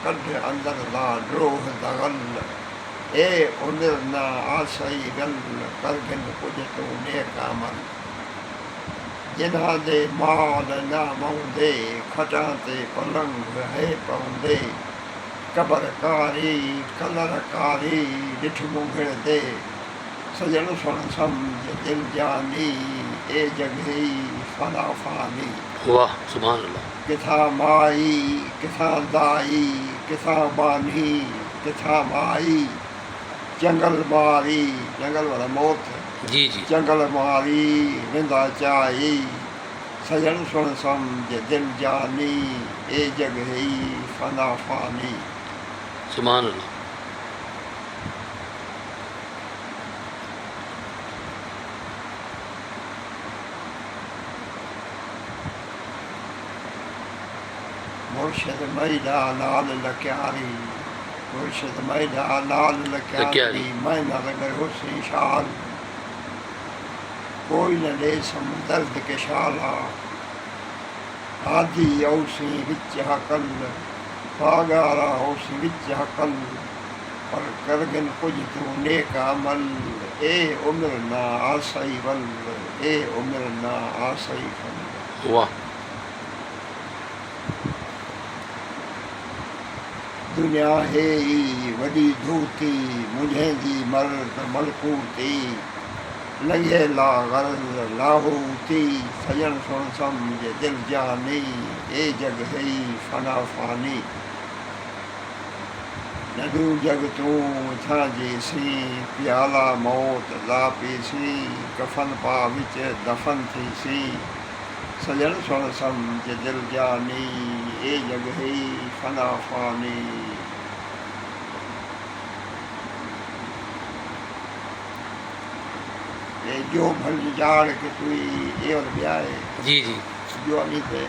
कढ अंदर ला ड्रोह दगल ए उमिर ना आसई गल करगिन कुछ तू नेक अमल जिन्हां दे माल ना मौंदे खटां ते पलंग है पौंदे कबरकारी कलरकारी ॾिठ मुंघिण ते सजन सुण सम्झ दिल जानी ए जॻहि फना फानी। वाह सुभान अल्लाह। किथां माई किथां दाई किथां बानी किथां माई जंगल मारी जंगल वाला मौत जी जी जंगल मारी विंदा चाई सजन सुण सम्झ दिल जानी ए जॻहि फना फानी। सुभान अल्लाह। मुर्शिद मैदा लाल लक्यारी मुर्शिद मैदा लाल लक्यारी लक्यारी। मैं न लगे हुस्न शाल कोई न ले समदर्द के शाला आदि औसी विच हकल पागारा औसी विच हकल पर करगिन कुछ तू नेक अमल ए उम्र ना आसई वल ए उम्र ना आसई फल। वाह। दुनिया है ई वॾी धूती मुंझंदी मर्द मलकूती लंघे ला गर्ज़ लाहूती सजन सुण सम्झ दिल जानी ए जॻहि फना फानी। नंढियूं जग तूं छांजी सी प्याला मौत ला पीसी कफन पा विच दफ़न थी सी सजन सुण सम्झ दिल जानी ए जॻहि फना फानी। जो भल जाड़ के तू ये और ब्याह जी जी जो अली पे